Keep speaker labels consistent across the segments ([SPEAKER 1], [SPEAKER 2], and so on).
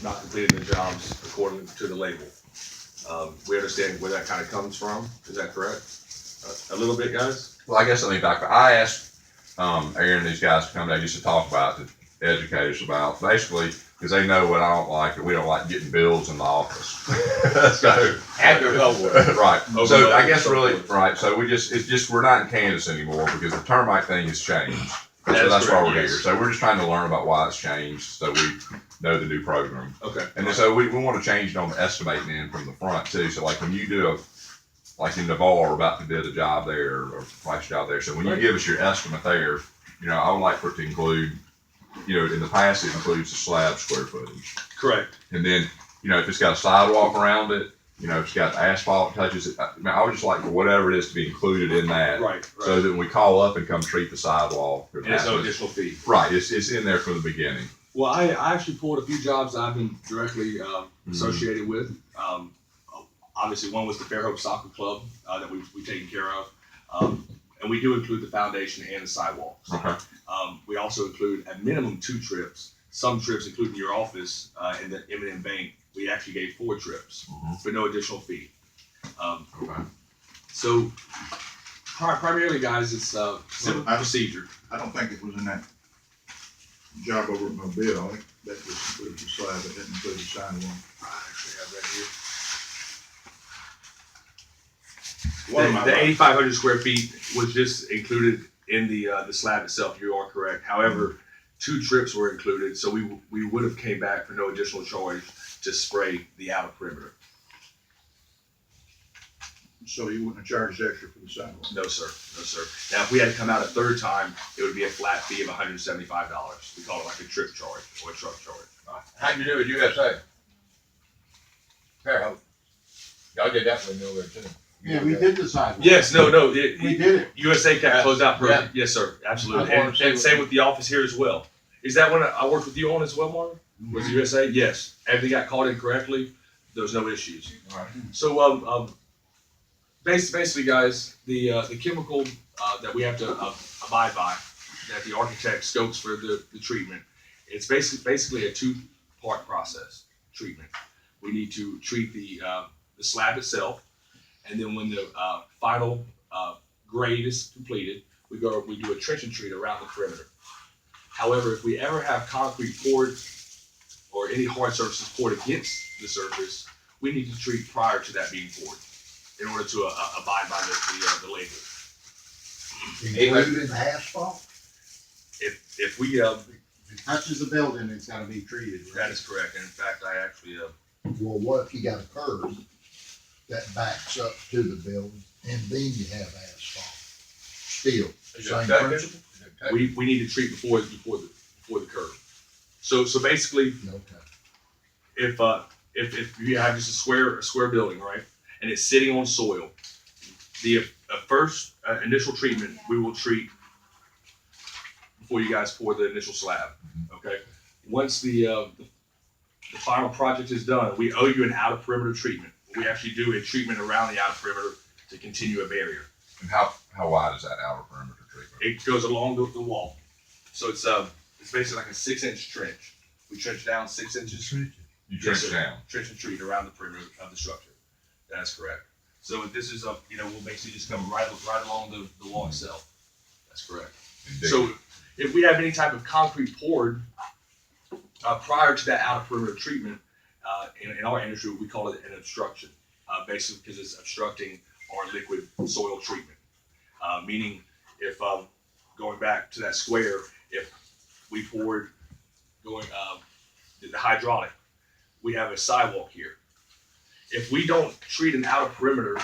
[SPEAKER 1] not completing the jobs according to the label. We understand where that kind of comes from. Is that correct? A little bit, guys?
[SPEAKER 2] Well, I guess let me back up. I asked Aaron and these guys to come down just to talk about, to educate us about, basically, because they know what I don't like, we don't like getting bills in the office. So
[SPEAKER 3] After
[SPEAKER 2] right.
[SPEAKER 1] Over
[SPEAKER 2] So I
[SPEAKER 1] budget,
[SPEAKER 2] guess
[SPEAKER 1] so
[SPEAKER 2] really,
[SPEAKER 1] forth.
[SPEAKER 2] right. So it's just, we're not in Kansas anymore because the termite thing has changed. So
[SPEAKER 1] That is
[SPEAKER 2] that's why
[SPEAKER 1] correct,
[SPEAKER 2] we're
[SPEAKER 1] yes.
[SPEAKER 2] here. So we're just trying to learn about why it's changed so we know the new program.
[SPEAKER 1] Okay.
[SPEAKER 2] And then so we want to change it on the estimating end from the front too. So like when you do like in Navarre, we're about to do the job there or price job there. So when you give us your estimate there, I would like for it to include, in the past it includes the slab square footage.
[SPEAKER 1] Correct.
[SPEAKER 2] And then, if it's got a sidewalk around it, if it's got asphalt touches it, I would just like for whatever it is to be included in that.
[SPEAKER 1] Right.
[SPEAKER 2] So that when we call up and come treat the sidewalk.
[SPEAKER 1] And it's no additional fee.
[SPEAKER 2] Right, it's in there from the beginning.
[SPEAKER 1] Well, I actually pulled a few jobs that I've been directly associated with. Obviously, one was the Fairhope Soccer Club that we've taken care of. And we do include the foundation and the sidewalks.
[SPEAKER 2] Okay.
[SPEAKER 1] We also include at minimum 2 trips. Some trips, including your office and the M&M Bank, we actually gave 4 trips for no additional fee.
[SPEAKER 2] Okay.
[SPEAKER 1] So primarily, guys, it's simple procedure.
[SPEAKER 4] I don't think it was in that job over at Mobile. I think that just included the slab, but didn't include the sidewalk.
[SPEAKER 1] I actually have that here.
[SPEAKER 4] One of my
[SPEAKER 1] The 8,500 square feet was just included in the slab itself. You are correct. However, 2 trips were included, so we would have came back for no additional charge to spray the outer perimeter.
[SPEAKER 4] So you wouldn't have charged extra for the sidewalk?
[SPEAKER 1] No, sir. No, sir. Now, if we had to come out a 3rd time, it would be a flat fee of $175. We call it like a trip charge or a truck charge.
[SPEAKER 3] How'd you do it, USA? Fairhope. Y'all did that with Millward too.
[SPEAKER 5] Yeah, we did the sidewalk.
[SPEAKER 1] Yes. No.
[SPEAKER 5] We did it.
[SPEAKER 1] USA kept closed out
[SPEAKER 3] Yeah.
[SPEAKER 1] project. Yes, sir. Absolutely.
[SPEAKER 3] I wanna see
[SPEAKER 1] And
[SPEAKER 3] what-
[SPEAKER 1] same with the office here as well. Is that one I worked with you on as well, Marvin? Was USA? Yes. Everything got called in correctly. There was no issues.
[SPEAKER 3] All right.
[SPEAKER 1] So, basically, guys, the chemical that we have to abide by, that the architect scopes for the treatment, it's basically a 2-part process treatment. We need to treat the slab itself, and then when the final grade is completed, we do a trench and treat around the perimeter. However, if we ever have concrete poured or any hard surfaces poured against the surface, we need to treat prior to that being poured in order to abide by the label.
[SPEAKER 5] Including asphalt.
[SPEAKER 1] If we
[SPEAKER 5] If it touches the building, it's gotta be treated,
[SPEAKER 1] that
[SPEAKER 5] right?
[SPEAKER 1] is correct, and in fact, I actually
[SPEAKER 6] Well, what if you got a curb that backs up to the building and then you have asphalt? Still,
[SPEAKER 3] Is it
[SPEAKER 6] same
[SPEAKER 3] cut?
[SPEAKER 6] principle?
[SPEAKER 3] Is it cut?
[SPEAKER 1] we need to treat before the curb. So basically,
[SPEAKER 6] Okay.
[SPEAKER 1] if you have just a square building, right, and it's sitting on soil, the first initial treatment we will treat before you guys pour the initial slab. Okay. Once the final project is done, we owe you an outer perimeter treatment. We actually do a treatment around the outer perimeter to continue a barrier.
[SPEAKER 2] And how wide is that outer perimeter treatment?
[SPEAKER 1] It goes along the wall, so it's basically like a 6-inch trench. We trench down 6 inches.
[SPEAKER 2] You
[SPEAKER 1] Yes,
[SPEAKER 2] trench
[SPEAKER 1] sir.
[SPEAKER 2] down.
[SPEAKER 1] Trench and treat around the perimeter of the structure. That's correct. So this is we'll basically just come right along the wall itself. That's correct.
[SPEAKER 2] And dig
[SPEAKER 1] So if we have any type of concrete poured prior to that outer perimeter treatment, in our industry we call it an obstruction, basically because it's obstructing our liquid soil treatment. Meaning, if going back to that square, if we poured the hydraulic, we have a sidewalk here. If we don't treat an outer perimeter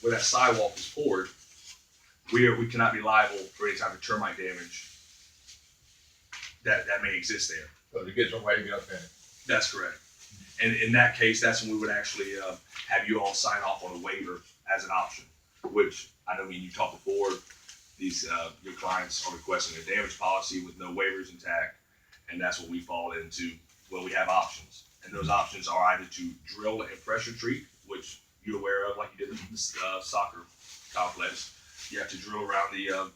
[SPEAKER 1] where that sidewalk is poured, we cannot be liable for any type of termite damage that may exist there.
[SPEAKER 3] So to get some way to get up in it.
[SPEAKER 1] That's correct. And in that case, that's when we would actually have you all sign off on a waiver as an option, which I know when you talked before, these your clients are requesting a damage policy with no waivers intact, and that's what we fall into. Well, we have options, and those options are either to drill and pressure treat, which you're aware of, like you did with the soccer complex. You have to drill around the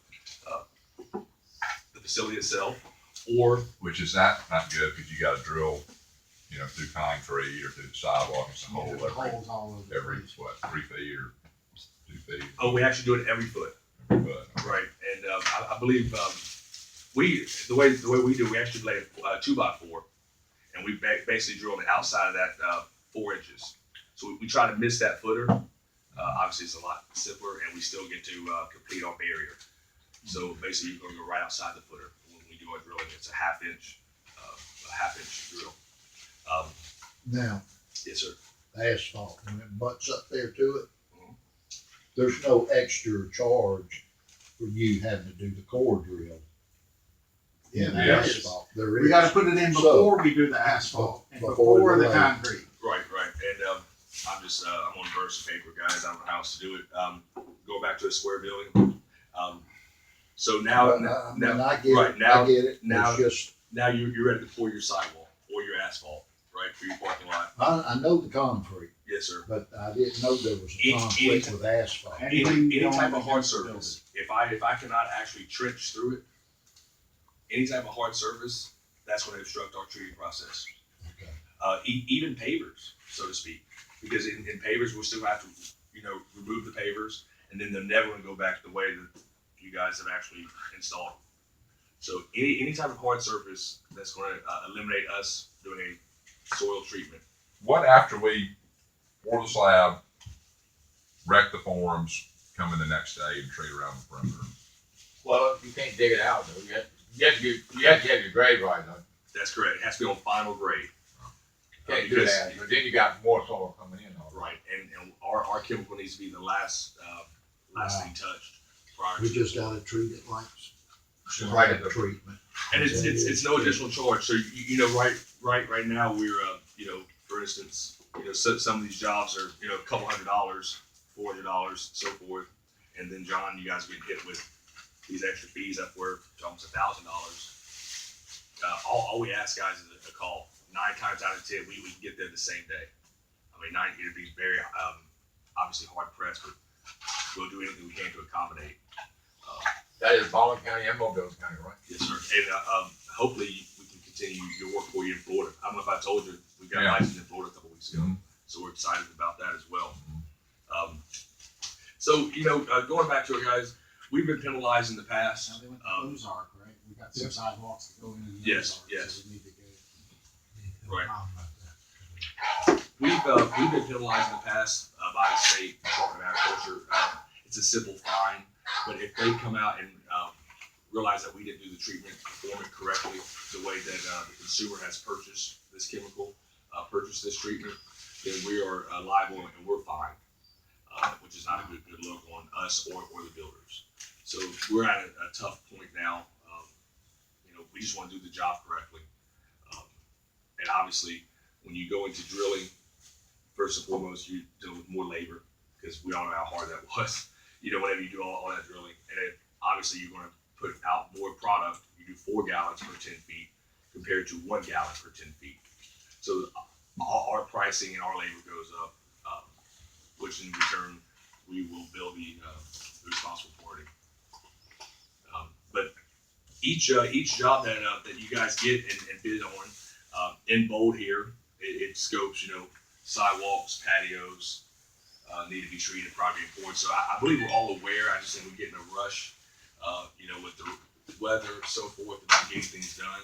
[SPEAKER 1] facility itself, or
[SPEAKER 2] Which is not good because you got to drill you know, through concrete or through the sidewalk, it's a hole
[SPEAKER 5] Yeah, holes all over the
[SPEAKER 2] every,
[SPEAKER 5] place.
[SPEAKER 2] what, 3 feet or 2 feet?
[SPEAKER 1] Oh, we actually do it every foot.
[SPEAKER 2] Every foot.
[SPEAKER 1] Right, and I believe the way we do, we actually lay a 2x4, and we basically drill on the outside of that 4 inches. So we try to miss that footer. Obviously, it's a lot simpler, and we still get to complete our barrier. So basically, you're going to go right outside the footer when we do our drilling. It's a half inch drill.
[SPEAKER 6] Now,
[SPEAKER 1] Yes, sir.
[SPEAKER 6] asphalt, when it butts up there to it,
[SPEAKER 1] Mhm.
[SPEAKER 6] there's no extra charge for you having to do the core drill.
[SPEAKER 5] Yeah,
[SPEAKER 6] In
[SPEAKER 5] there
[SPEAKER 6] the
[SPEAKER 5] is.
[SPEAKER 6] asphalt, there is.
[SPEAKER 5] We gotta put it in before we do the asphalt and
[SPEAKER 6] Before
[SPEAKER 5] before
[SPEAKER 6] the
[SPEAKER 5] the
[SPEAKER 6] lay.
[SPEAKER 5] concrete.
[SPEAKER 1] Right. And I'm just I'm on a burst of paper, guys. I don't know how else to do it. Going back to a square building. So now,
[SPEAKER 6] But, I mean, I get
[SPEAKER 1] right,
[SPEAKER 6] it,
[SPEAKER 1] now-
[SPEAKER 6] I get it,
[SPEAKER 1] now-
[SPEAKER 6] it's just,
[SPEAKER 1] now you're ready to pour your sidewalk or your asphalt, right, for your parking lot.
[SPEAKER 6] I know the concrete,
[SPEAKER 1] Yes, sir.
[SPEAKER 6] but I didn't know there was
[SPEAKER 1] Any-
[SPEAKER 6] a conflict with asphalt.
[SPEAKER 5] Anything
[SPEAKER 1] Any
[SPEAKER 5] going
[SPEAKER 1] type of hard
[SPEAKER 5] against the
[SPEAKER 1] surface. If I cannot actually trench through it, any type of hard surface, that's going to obstruct our treating process.
[SPEAKER 6] Okay.
[SPEAKER 1] Even pavers, so to speak, because in pavers we'll still have to, remove the pavers, and then they're never going to go back the way that you guys have actually installed. So any type of hard surface that's going to eliminate us doing a soil treatment.
[SPEAKER 2] What after we pour the slab, wreck the forms, come in the next day and treat around the perimeter?
[SPEAKER 3] Well, you can't dig it out though. You have to have your grade right though.
[SPEAKER 1] That's correct. It has to be on final grade.
[SPEAKER 3] You can't do
[SPEAKER 1] Because-
[SPEAKER 3] that, but then you got more soil coming in.
[SPEAKER 1] Right, and our chemical needs to be the last thing touched prior
[SPEAKER 6] We
[SPEAKER 1] to.
[SPEAKER 6] just gotta treat it like
[SPEAKER 3] Just right at the-
[SPEAKER 6] treatment.
[SPEAKER 1] And it's no additional charge. So right now we're for instance, some of these jobs are a couple $100, $400, so forth, and then John, you guys get hit with these extra fees upward to almost $1,000. All we ask guys is a call. 9 times out of 10, we can get there the same day. I mean, it'd be very obviously hard pressed, but we'll do anything we can to accommodate.
[SPEAKER 3] That is Baldwin County and Mobile County, right?
[SPEAKER 1] Yes, sir. And hopefully we can continue your work for you in Florida. I don't know if I told you, we got
[SPEAKER 2] Yeah.
[SPEAKER 1] licensed in Florida a couple weeks ago,
[SPEAKER 2] Mhm.
[SPEAKER 1] so we're excited about that as well. So going back to it, guys, we've been penalized in the
[SPEAKER 5] Now
[SPEAKER 1] past.
[SPEAKER 5] they went to Ozark, right? We got some sidewalks that go in the
[SPEAKER 1] Yes,
[SPEAKER 5] Ozark,
[SPEAKER 1] yes.
[SPEAKER 5] so we need to get it.
[SPEAKER 1] Right. We've been penalized in the past by the state Department of Agriculture. It's a simple fine, but if they come out and realize that we didn't do the treatment, perform it correctly, the way that the consumer has purchased this chemical, purchased this treatment, then we are liable and we're fined, which is not a good look on us or the builders. So we're at a tough point now. We just want to do the job correctly. And obviously, when you go into drilling, first and foremost, you're dealing with more labor because we all know how hard that was. Whenever you do all that drilling, and then obviously you're going to put out more product. You do 4 gallons per 10 feet compared to 1 gallon per 10 feet. So our pricing and our labor goes up, which in return we will bill the responsible party. But each job that you guys get and bid on, in bold here, it scopes, sidewalks, patios, need to be treated, probably important. So I believe we're all aware. I just think we get in a rush, with the weather, so forth, about getting things done.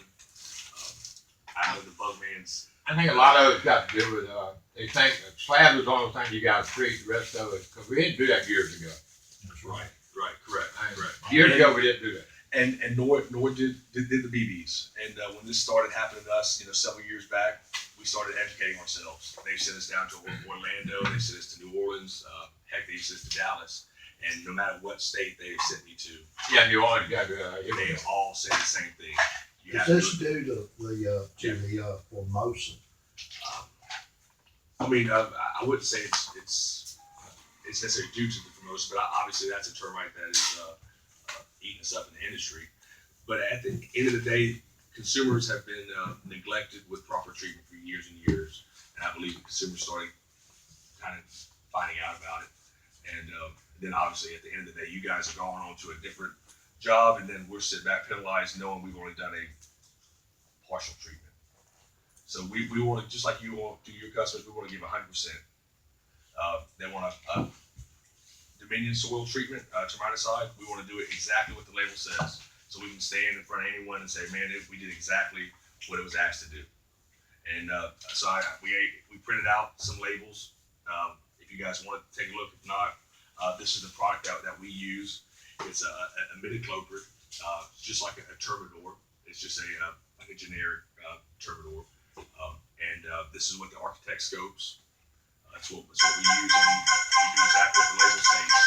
[SPEAKER 1] I know the bug man's.
[SPEAKER 3] I think a lot of it's got to do with, they think that slab is the only thing you gotta treat, the rest of it, because we didn't do that years ago.
[SPEAKER 1] Right, correct.
[SPEAKER 3] Years ago, we didn't do that.
[SPEAKER 1] And nor did the Beebes. And when this started happening to us, several years back, we started educating ourselves. They sent us down to Orlando, they sent us to New Orleans, heck, they sent us to Dallas. And no matter what state they sent me to,
[SPEAKER 3] Yeah, New Orleans got to,
[SPEAKER 1] they all say the same thing. You
[SPEAKER 6] Is
[SPEAKER 1] have to
[SPEAKER 6] this
[SPEAKER 1] do it.
[SPEAKER 6] due to the Formosa?
[SPEAKER 1] I mean, I wouldn't say it's necessarily due to the promotion, but obviously that's a termite that is eating us up in the industry. But at the end of the day, consumers have been neglected with proper treatment for years and years, and I believe the consumers started kind of finding out about it. And then obviously at the end of the day, you guys are going on to a different job, and then we're sitting back penalized knowing we've only done a partial treatment. So we want to, just like you want to your customers, we want to give 100%. They want a Dominion soil treatment, termiticide. We want to do it exactly what the label says. So we can stand in front of anyone and say, man, we did exactly what it was asked to do. And so we printed out some labels. If you guys want to take a look, if not, this is the product that we use. It's a imidacloprid, just like a turbidor. It's just like a generic turbidor. And this is what the architect scopes. That's what we use, and we do exactly what the label states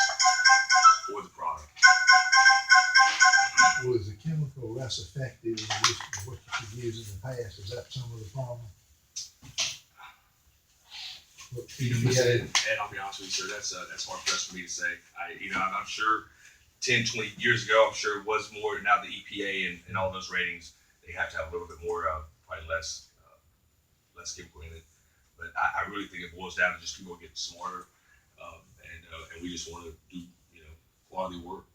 [SPEAKER 1] for the product.
[SPEAKER 6] Was the chemical less effective than what you could use in the past? Is that some of the problem?
[SPEAKER 1] Ed, I'll be honest with you, sir, that's hard for us for me to say. I'm sure 10, 20 years ago, I'm sure it was more. Now the EPA and all those ratings, they have to have a little bit more, probably less chemical in it. But I really think it boils down to just people getting smarter, and we just want to do quality work.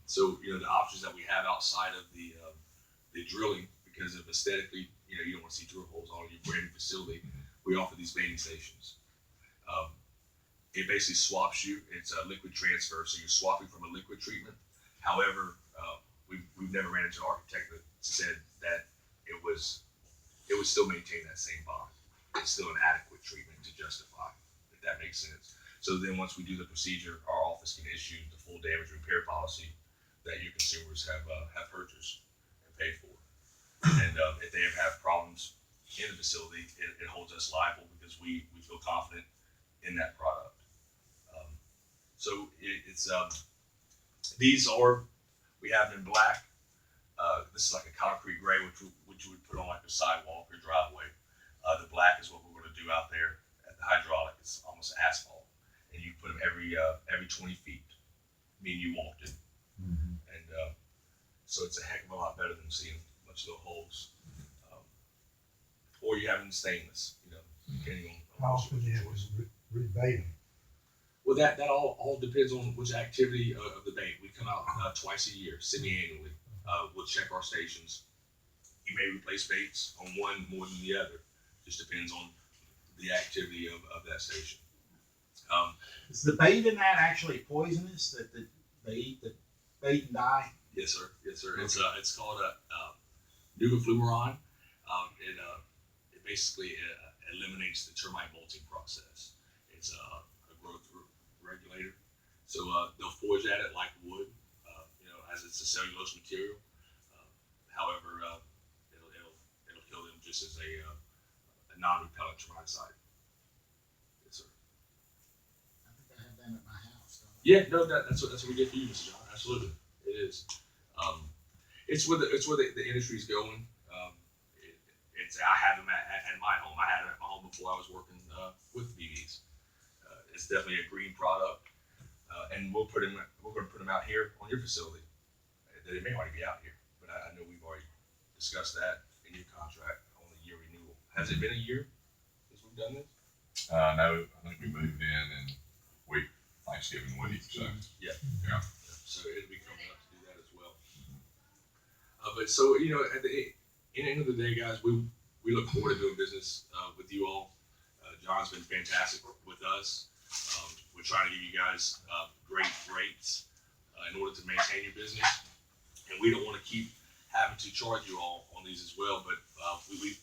[SPEAKER 1] So the options that we have outside of the drilling, because of aesthetically, you don't want to see drill holes on your brand new facility. We offer these baiting stations. It basically swaps you. It's a liquid transfer, so you're swapping from a liquid treatment. However, we've never ran into an architect that said that it would still maintain that same bond. It's still an adequate treatment to justify, if that makes sense. So then once we do the procedure, our office can issue the full damage repair policy that your consumers have purchased and paid for. And if they ever have problems in the facility, it holds us liable because we feel confident in that product. We have them in black. This is like a concrete gray, which you would put on like a sidewalk or driveway. The black is what we're going to do out there at the hydraulic. It's almost asphalt, and you put them every 20 feet, meaning you walked it.
[SPEAKER 6] Mm-hmm.
[SPEAKER 1] And so it's a heck of a lot better than seeing a bunch of little holes. Or you have them in stainless, depending on
[SPEAKER 6] How often do you have to rebate them?
[SPEAKER 1] Well, that all depends on which activity of the bait. We come out twice a year, semi-annually. We'll check our stations. You may replace baits on one more than the other. Just depends on the activity of that station.
[SPEAKER 5] Is the bait in that actually poisonous that they eat the bait and die?
[SPEAKER 1] Yes, sir. Yes, sir. It's called a nugafluorine. It basically eliminates the termite molting process. It's a growth regulator. So they'll forage at it like wood, as it's a cellulose material. However, it'll kill them just as a non-repellent termiticide. Yes, sir.
[SPEAKER 5] I think I have them at my house.
[SPEAKER 1] Yeah, no, that's what we get for you, Mr. John. Absolutely, it is. It's where the industry's going. I have them at my home. I had them at my home before I was working with Beebes. It's definitely a green product, and we're going to put them out here on your facility. They may already be out here, but I know we've already discussed that in your contract on the year renewal. Has it been a year since we've done this?
[SPEAKER 2] No, I think we moved in Thanksgiving week, so.
[SPEAKER 1] Yeah.
[SPEAKER 2] Yeah.
[SPEAKER 1] So it'll be coming up to do that as well. But so, at the end of the day, guys, we look forward to doing business with you all. John's been fantastic with us. We're trying to give you guys great rates in order to maintain your business. And we don't want to keep having to charge you all on these as well, but we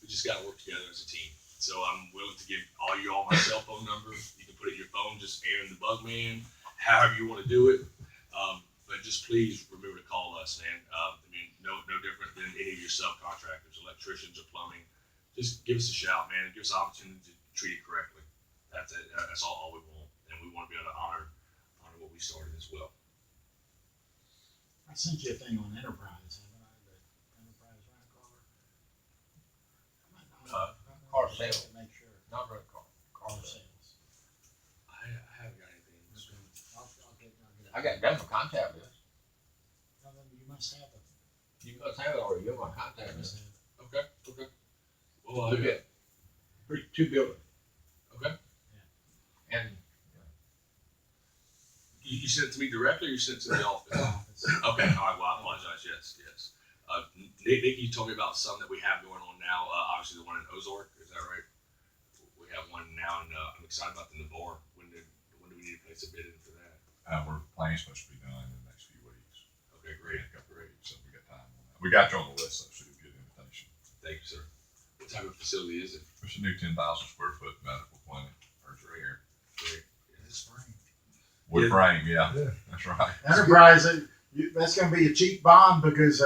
[SPEAKER 1] just got to work together as a team. So I'm willing to give all my cell phone number. You can put it in your phone, just Aaron the Bugman, however you want to do it. But just please remember to call us, man. No different than any of your subcontractors, electricians or plumbing. Just give us a shout, man, and give us an opportunity to treat it correctly. That's it. That's all we want, and we want to be able to honor what we started as well.
[SPEAKER 5] I sent you a thing on Enterprise, haven't I? The Enterprise rent car.
[SPEAKER 3] Car sales.
[SPEAKER 5] To make sure.
[SPEAKER 3] Not rent car.
[SPEAKER 5] Car sales.
[SPEAKER 1] I haven't got anything.
[SPEAKER 5] I'll get
[SPEAKER 3] I got them a contact list.
[SPEAKER 5] Well, then you must have it.
[SPEAKER 3] You must have it already. You're my contact
[SPEAKER 5] You must
[SPEAKER 3] list.
[SPEAKER 5] have it.
[SPEAKER 1] Okay. Well,
[SPEAKER 3] Look at two buildings.
[SPEAKER 1] okay.
[SPEAKER 3] And
[SPEAKER 1] You sent it to me directly, or you sent it to the office?
[SPEAKER 5] Office.
[SPEAKER 1] Okay. All right. Well, I apologize. Yes. Nick, you told me about some that we have going on now. Obviously, the one in Ozark, is that right? We have one now, and I'm excited about the Navarre. When do we need to place a bid in for that?
[SPEAKER 2] We're planning supposed to be done in the next few weeks.
[SPEAKER 1] Okay, great.
[SPEAKER 2] A couple of weeks, so we got time on that. We got you on the list, though, so you'll get an invitation.
[SPEAKER 1] Thank you, sir. What type of facility is it?
[SPEAKER 2] It's a new 10,000 square foot medical clinic, urgent care.
[SPEAKER 1] Great.
[SPEAKER 5] It's free.
[SPEAKER 2] Wood
[SPEAKER 1] Yeah.
[SPEAKER 2] frame, yeah,
[SPEAKER 5] Yeah.
[SPEAKER 2] that's right.
[SPEAKER 5] Enterprise, that's gonna be a cheap bond because,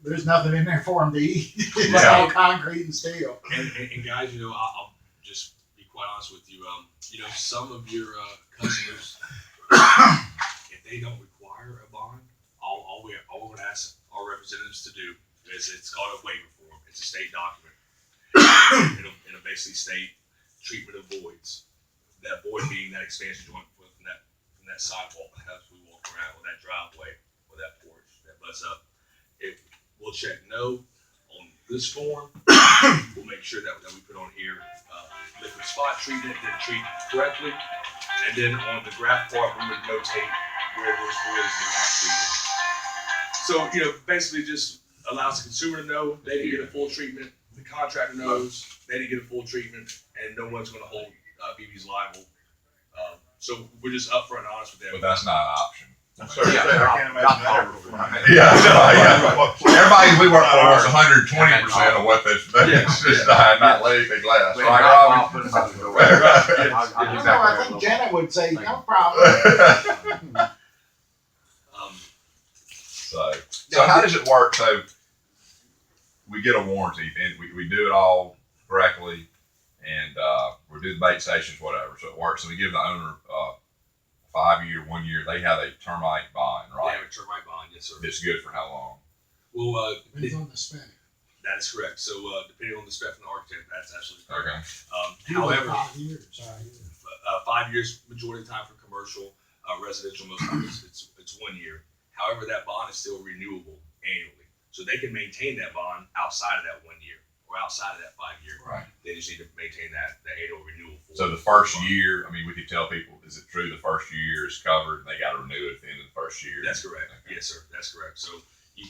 [SPEAKER 5] there's nothing in there for them to eat. It's
[SPEAKER 2] Yeah.
[SPEAKER 5] all concrete and steel.
[SPEAKER 1] And guys, I'll just be quite honest with you. Some of your customers, if they don't require a bond, all we're going to ask our representatives to do is it's called a waiver form. It's a state document. It'll basically state treatment of voids. That void being that expansion joint from that sidewalk as we walk around, or that driveway, or that porch that butts up. We'll check no on this form. We'll make sure that we put on here liquid spot treatment, then treat correctly. And then on the graph part, we would notate where those voids were not treated. So, basically just allows the consumer to know they didn't get a full treatment. The contractor knows they didn't get a full treatment, and no one's going to hold Beebes liable. So we're just upfront and honest with them.
[SPEAKER 2] But that's not an option.
[SPEAKER 4] I can't imagine that ever.
[SPEAKER 2] Everybody we work for wants 120% of what that's just not let anything last, right, Robbie?
[SPEAKER 5] I don't know, I think Jenna would say, no problem.
[SPEAKER 2] So how does it work? So we get a warranty, and we do it all correctly, and we do the bait stations, whatever. So it works. So we give the owner 5 year, 1 year. They have a termite bond, right?
[SPEAKER 1] Yeah, a termite bond, yes, sir.
[SPEAKER 2] It's good for how long?
[SPEAKER 1] Well,
[SPEAKER 5] Depends on the spec.
[SPEAKER 1] that is correct. So depending on the spec from the architect, that's absolutely correct.
[SPEAKER 2] Okay.
[SPEAKER 1] However,
[SPEAKER 5] 5 years.
[SPEAKER 1] 5 years, majority of the time for commercial, residential, most times it's 1 year. However, that bond is still renewable annually. So they can maintain that bond outside of that 1 year or outside of that 5 year.
[SPEAKER 2] Right.
[SPEAKER 1] They just need to maintain that annual renewal.
[SPEAKER 2] So the first year, I mean, we could tell people, is it true the first year is covered and they got to renew it at the end of the first year?
[SPEAKER 1] That's correct.
[SPEAKER 2] Okay.
[SPEAKER 1] Yes, sir. That's correct. So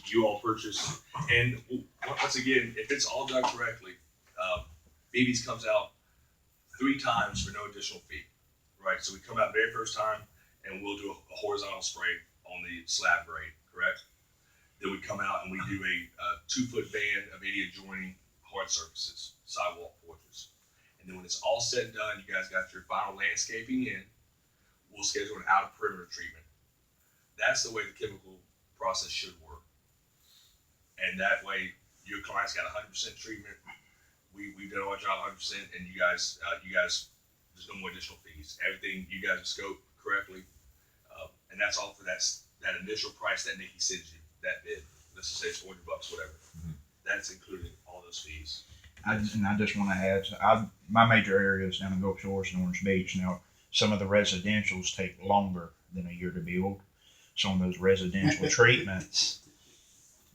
[SPEAKER 1] you all purchase, and once again, if it's all done correctly, Beebes comes out 3 times for no additional fee, right? So we come out very first time and we'll do a horizontal spray on the slab grade, correct? Then we come out and we do a 2-foot band of any adjoining hard surfaces, sidewalk, porches. And then when it's all said and done, you guys got your final landscaping in, we'll schedule an out of perimeter treatment. That's the way the chemical process should work. And that way your client's got 100% treatment. We've done our job 100%, and you guys, there's no more additional fees. Everything you guys have scoped correctly, and that's all for that initial price that Nikki sends you. That bid, let's just say it's $400, whatever.
[SPEAKER 2] Mhm.
[SPEAKER 1] That's including all those fees.
[SPEAKER 7] I just want to add, my major area is down in Gulf Shores and Orange Beach. Now, some of the residentials take longer than a year to build. So on those residential treatments,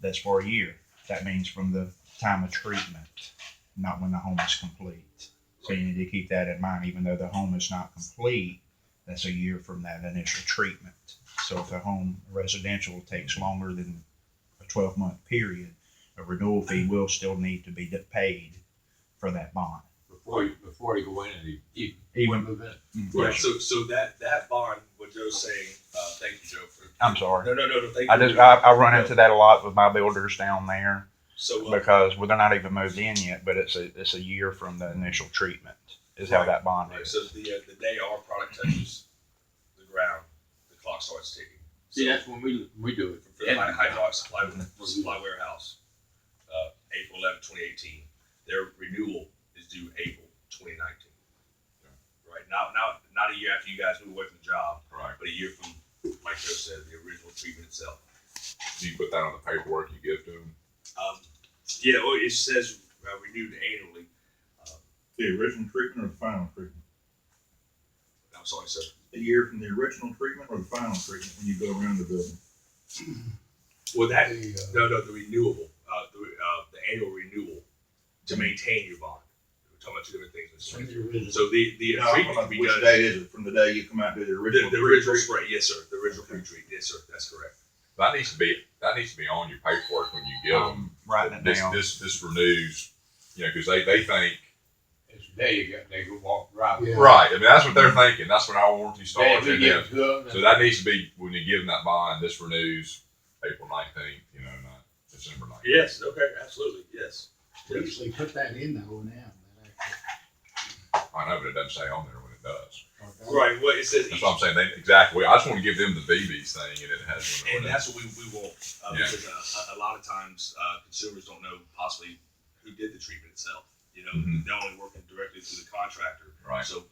[SPEAKER 7] that's for a year. That means from the time of treatment, not when the home is complete. So you need to keep that in mind. Even though the home is not complete, that's a year from that initial treatment. So if the home residential takes longer than a 12-month period, a renewal fee will still need to be paid for that bond.
[SPEAKER 3] Before you go in and you
[SPEAKER 7] Even
[SPEAKER 3] move in.
[SPEAKER 1] Right. So that bond, what Joe's saying, thank you, Joe.
[SPEAKER 7] I'm sorry.
[SPEAKER 1] No, thank you.
[SPEAKER 7] I run into that a lot with my builders down there
[SPEAKER 1] So
[SPEAKER 7] because they're not even moved in yet, but it's a year from the initial treatment is how that bond
[SPEAKER 1] right,
[SPEAKER 7] is.
[SPEAKER 1] so the day our product touches the ground, the clock starts ticking.
[SPEAKER 3] See, that's when we do it.
[SPEAKER 1] For the hydraulic supply warehouse, April 11, 2018. Their renewal is due April 2019. Right, not a year after you guys move away from the job,
[SPEAKER 2] Right.
[SPEAKER 1] but a year from, like Joe said, the original treatment itself.
[SPEAKER 2] Do you put that on the paperwork you give to them?
[SPEAKER 1] Yeah, well, it says renewed annually.
[SPEAKER 4] The original treatment or the final treatment?
[SPEAKER 1] I'm sorry, sir.
[SPEAKER 4] A year from the original treatment or the final treatment when you go around the building?
[SPEAKER 1] Well, the renewable, the annual renewal to maintain your bond. We're talking about 2 different things. So the treatment can be
[SPEAKER 4] Which
[SPEAKER 1] done.
[SPEAKER 4] date is it? From the day you come out to the original?
[SPEAKER 1] The original spray, yes, sir. The original pre-treat, yes, sir. That's correct.
[SPEAKER 2] That needs to be on your paperwork when you give them.
[SPEAKER 7] Writing it down.
[SPEAKER 2] This renews, because they think,
[SPEAKER 3] It's there you go, they go walk right.
[SPEAKER 6] Yeah.
[SPEAKER 2] right. I mean, that's what they're thinking. That's when our warranty
[SPEAKER 3] Then
[SPEAKER 2] starts.
[SPEAKER 3] we
[SPEAKER 2] And
[SPEAKER 3] give
[SPEAKER 2] then,
[SPEAKER 3] it to them.
[SPEAKER 2] so that needs to be, when you give them that bond, this renews April 19th, not December 19th.
[SPEAKER 1] Yes, okay, absolutely, yes.
[SPEAKER 5] We usually put that in the O and M.
[SPEAKER 2] I know, but it doesn't say on there when it does.
[SPEAKER 1] Right, well, it says
[SPEAKER 2] That's what I'm saying. Exactly. I just want to give them the Beebes thing, and it has.
[SPEAKER 1] and that's what we want,
[SPEAKER 2] Yeah.
[SPEAKER 1] because a lot of times, consumers don't know possibly who did the treatment itself.
[SPEAKER 2] Mhm.
[SPEAKER 1] They're only working directly through the contractor.
[SPEAKER 2] Right.
[SPEAKER 1] So,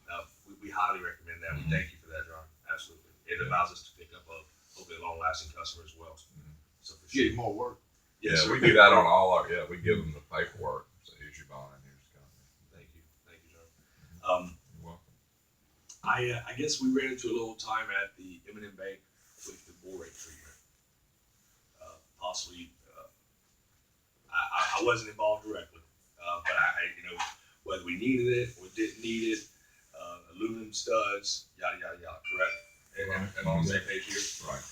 [SPEAKER 1] we highly recommend that.
[SPEAKER 2] Mhm.
[SPEAKER 1] We thank you for that, John, absolutely. It allows us to pick up hopefully a long-lasting customer as well.
[SPEAKER 2] Mhm.
[SPEAKER 1] So for
[SPEAKER 5] Get
[SPEAKER 1] sure.
[SPEAKER 5] more work.
[SPEAKER 1] Yes,
[SPEAKER 2] Yeah,
[SPEAKER 1] sir.
[SPEAKER 2] we do that on all our. Yeah, we give them the paperwork. So here's your bond. Here's the company.
[SPEAKER 1] Thank you, John.
[SPEAKER 2] You're welcome.
[SPEAKER 1] I guess we ran into a little time at the M&M Bank with the borate treatment. Possibly, I wasn't involved directly, but whether we needed it or didn't need it, aluminum studs, yada yada yada. Correct? And I'm on the same page here.
[SPEAKER 2] Right.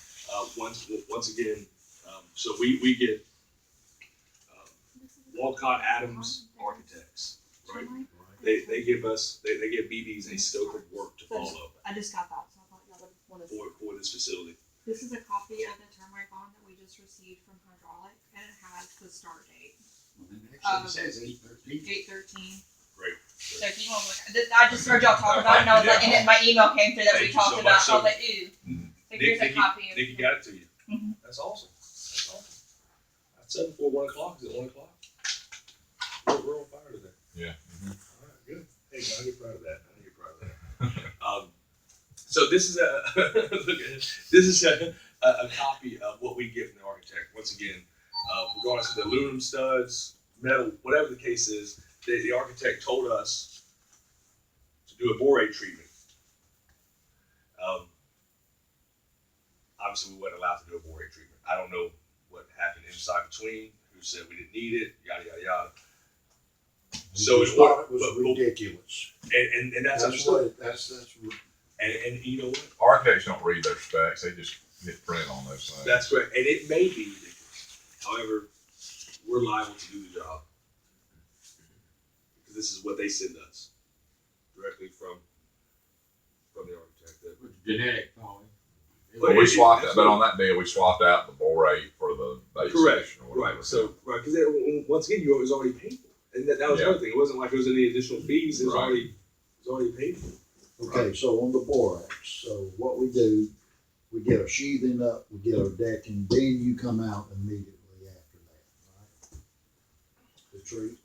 [SPEAKER 1] Once again, so we get Walcott Adams Architects, right? They give us they give Beebes a scope of work to follow
[SPEAKER 8] I just got that, so I thought y'all would want to see.
[SPEAKER 1] for this facility.
[SPEAKER 8] This is a copy of the termite bond that we just received from Hydraulic, and it has the start date,
[SPEAKER 5] Actually, it says 8/13.
[SPEAKER 8] 8/13.
[SPEAKER 1] Great.
[SPEAKER 8] So if you want to look, I just heard y'all talk about it, and I was like, and then my email came through that
[SPEAKER 1] Thank
[SPEAKER 8] we
[SPEAKER 1] you
[SPEAKER 8] talked
[SPEAKER 1] so
[SPEAKER 8] about,
[SPEAKER 1] much.
[SPEAKER 8] so I was like, ooh.
[SPEAKER 2] Mhm.
[SPEAKER 8] So here's a
[SPEAKER 1] Nikki-
[SPEAKER 8] copy of
[SPEAKER 1] Nikki
[SPEAKER 8] it.
[SPEAKER 1] got it to you.
[SPEAKER 8] Mhm.
[SPEAKER 1] That's awesome. That's awesome. I said before 1 o'clock. Is it 1 o'clock? We're on fire today.
[SPEAKER 2] Yeah.
[SPEAKER 1] All right, good. Hey, I get proud of that. I get proud of that. So this is look at this. This is a copy of what we get from the architect. Once again, regardless of the aluminum studs, metal, whatever the case is, the architect told us to do a borate treatment. Obviously, we weren't allowed to do a borate treatment. I don't know what happened inside between. Who said we didn't need it? Yada yada yada. So
[SPEAKER 6] We just
[SPEAKER 1] in order,
[SPEAKER 6] thought it was ridiculous.
[SPEAKER 1] and that's understood.
[SPEAKER 6] That's
[SPEAKER 1] And you know what?
[SPEAKER 2] Architects don't read their specs; they just hit print on those things.
[SPEAKER 1] That's correct. And it may be ridiculous. However, we're liable to do the job because this is what they send us directly from the architect.
[SPEAKER 3] With genetic calling.
[SPEAKER 2] But we swapped that, but on that deal, we swapped out the borate for the base
[SPEAKER 1] Correct.
[SPEAKER 2] section or whatever.
[SPEAKER 1] Right. So right because once again, it was already paid for, and that was
[SPEAKER 2] Yeah.
[SPEAKER 1] another thing. It wasn't like there was any additional fees. It was
[SPEAKER 2] Right.
[SPEAKER 1] already paid for.
[SPEAKER 6] Okay, so on the borax, so what we do, we get our sheathing up, we get our decking, then you come out immediately after that, right? The tree,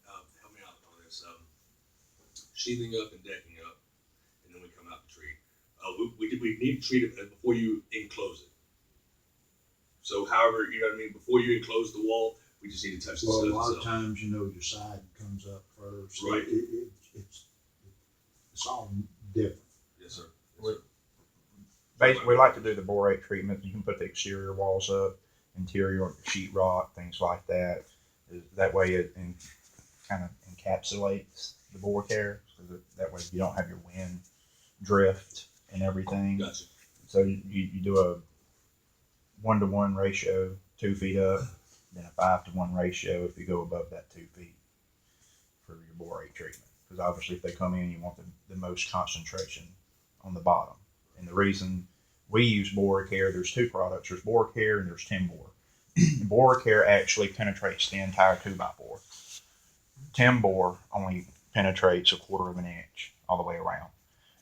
[SPEAKER 1] Help me out on this. Sheathing up and decking up, and then we come out the tree. We need to treat it before you enclose it. So, however, you know what I mean. Before you enclose the wall, we just need to touch the
[SPEAKER 6] well, a
[SPEAKER 1] studs
[SPEAKER 6] lot of
[SPEAKER 1] itself.
[SPEAKER 6] times, your side comes up first.
[SPEAKER 1] Right.
[SPEAKER 6] It's all different.
[SPEAKER 1] Yes, sir.
[SPEAKER 7] Basically, we like to do the borate treatment. You can put the exterior walls up, interior sheetrock, things like that. That way it kind of encapsulates the bore care. So that way you don't have your wind drift and everything.
[SPEAKER 1] Gotcha.
[SPEAKER 7] So you do a 1-to-1 ratio, 2 feet up, then a 5-to-1 ratio if you go above that 2 feet for your borate treatment. Because obviously if they come in, you want the most concentration on the bottom. And the reason we use Bore Care, there's two products. There's Bore Care and there's Timbor. Bore Care actually penetrates the entire 2x4. Timbor only penetrates 1/4 of an inch all the way around.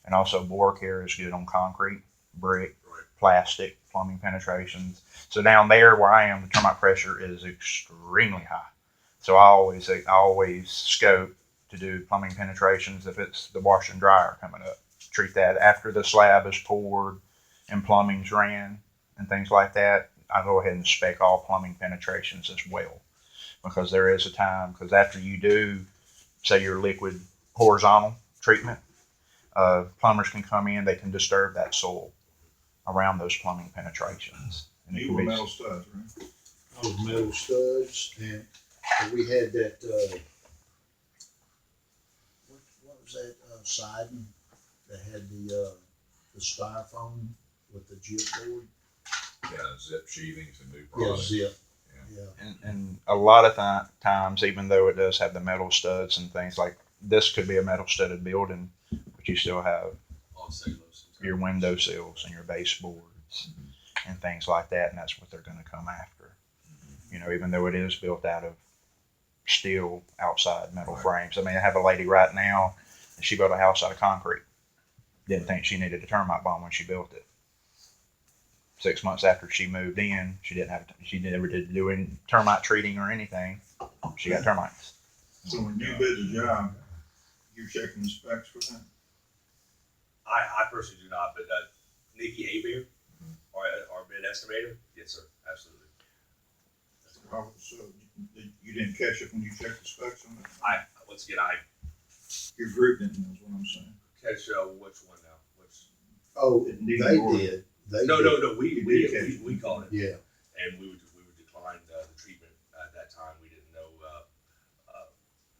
[SPEAKER 7] And also Bore Care is good on concrete, brick,
[SPEAKER 1] Right.
[SPEAKER 7] plastic, plumbing penetrations. So down there where I am, the termite pressure is extremely high. So I always scope to do plumbing penetrations if it's the wash and dryer coming up. Treat that after the slab is poured and plumbing's ran and things like that. I go ahead and spec all plumbing penetrations as well, because there is a time, because after you do, say, your liquid horizontal treatment, plumbers can come in, they can disturb that soil around those plumbing penetrations. And it
[SPEAKER 4] You
[SPEAKER 7] can
[SPEAKER 4] were
[SPEAKER 7] be
[SPEAKER 4] metal studs, right?
[SPEAKER 6] Those metal studs, and we had that, what was that, siding that had the styrofoam with the gypboard?
[SPEAKER 2] zip sheathings and new
[SPEAKER 6] Yeah,
[SPEAKER 2] products.
[SPEAKER 6] zip, yeah.
[SPEAKER 7] And a lot of times, even though it does have the metal studs and things like this, could be a metal studded building, but you still have
[SPEAKER 1] On cellulose.
[SPEAKER 7] your window sills and your baseboards and things like that, and that's what they're going to come after. You know, even though it is built out of steel outside metal frames. I mean, I have a lady right now, and she built a house out of concrete. Didn't think she needed a termite bomb when she built it. 6 months after she moved in, she never did do any termite treating or anything. She got termites.
[SPEAKER 4] So when you bid the job, you're checking the specs for that?
[SPEAKER 9] I personally do not, but Nikki Abeer, our bid estimator, yes, sir, absolutely.
[SPEAKER 4] So you didn't catch it when you checked the specs on it?
[SPEAKER 9] Once again, I
[SPEAKER 4] Your group didn't, is what I'm saying.
[SPEAKER 9] catch which one now? Which?
[SPEAKER 6] Oh,
[SPEAKER 4] It
[SPEAKER 6] they
[SPEAKER 4] needed more.
[SPEAKER 6] did. They
[SPEAKER 9] No,
[SPEAKER 6] did.
[SPEAKER 9] no, no. We called it,
[SPEAKER 6] Yeah,
[SPEAKER 9] and we would decline the treatment at that time. We didn't know.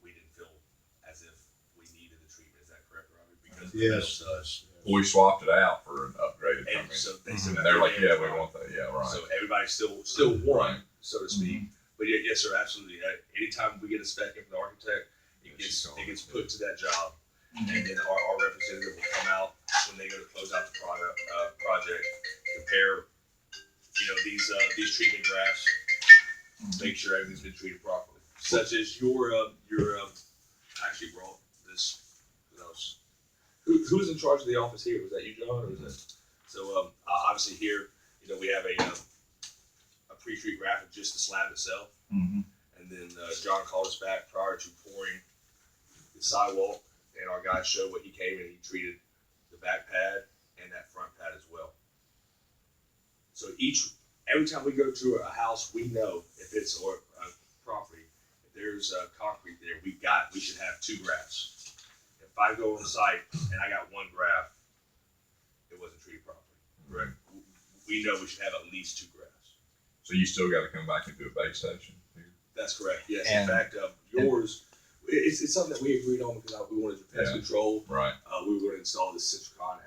[SPEAKER 9] We didn't feel as if we needed the treatment. Is that correct, Robert? Because the
[SPEAKER 6] yes.
[SPEAKER 9] metal studs.
[SPEAKER 2] We swapped it out for an upgraded.
[SPEAKER 9] And so they said
[SPEAKER 2] And they're like, yeah, we want that. Yeah, right.
[SPEAKER 9] So everybody still won, so to speak. But yeah, yes, sir, absolutely. Anytime we get a spec in from the architect, it gets put to that job, and then our representative will come out when they go to close out the project, compare, these treatment graphs, make sure everything's been treated properly. Such as your actually brought this. Who's in charge of the office here? Was that you, John, or was that? So obviously here, we have a pre-treat graphic, just the slab itself.
[SPEAKER 7] Mm-hmm.
[SPEAKER 9] And then John called us back prior to pouring the sidewalk, and our guy showed what he came and he treated the back pad and that front pad as well. So every time we go to a house, we know if it's or a property, if there's concrete there, we should have 2 graphs. If I go on site and I got 1 graph, it wasn't treated properly.
[SPEAKER 2] Right.
[SPEAKER 9] We know we should have at least 2 graphs.
[SPEAKER 2] So you still got to come back and do a base station.
[SPEAKER 9] That's correct. Yes.
[SPEAKER 7] And-
[SPEAKER 9] in fact, yours, it's something that we agreed on because we wanted the pest
[SPEAKER 2] Yeah.
[SPEAKER 9] control.
[SPEAKER 2] Right.
[SPEAKER 9] We were going to install the Citricon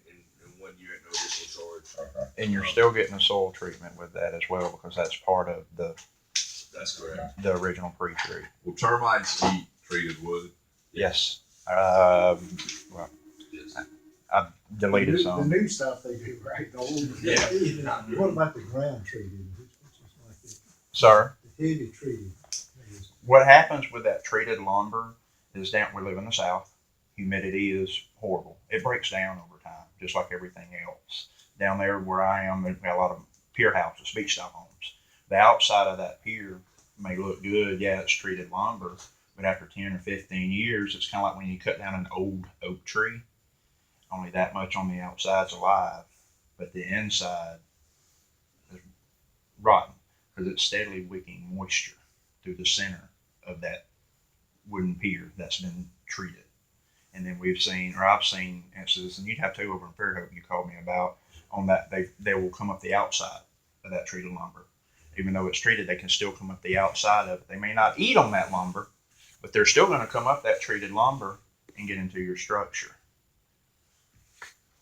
[SPEAKER 9] in 1 year at no additional charge.
[SPEAKER 2] Okay.
[SPEAKER 7] And you're still getting a soil treatment with that as well, because that's part of
[SPEAKER 9] That's correct.
[SPEAKER 7] the original pre-treat.
[SPEAKER 2] Will termites eat treated wood?
[SPEAKER 7] Yes.
[SPEAKER 9] Yes.
[SPEAKER 7] I deleted
[SPEAKER 6] The
[SPEAKER 7] some.
[SPEAKER 6] new stuff they do, right? The old.
[SPEAKER 9] Yeah.
[SPEAKER 6] What about the ground treated?
[SPEAKER 7] Sir,
[SPEAKER 6] The heavy treated.
[SPEAKER 7] what happens with that treated lumber is we live in the South. Humidity is horrible. It breaks down over time, just like everything else. Down there where I am, there's a lot of pier houses, beach style homes. The outside of that pier may look good. Yeah, it's treated lumber, but after 10 or 15 years, it's kind of like when you cut down an old oak tree. Only that much on the outside's alive, but the inside is rotten because it's steadily wicking moisture through the center of that wooden pier that's been treated. And then I've seen instances, and you'd have to over in Fairhope you called me about, on that they will come up the outside of that treated lumber. Even though it's treated, they can still come up the outside of it. They may not eat on that lumber, but they're still going to come up that treated lumber and get into your structure.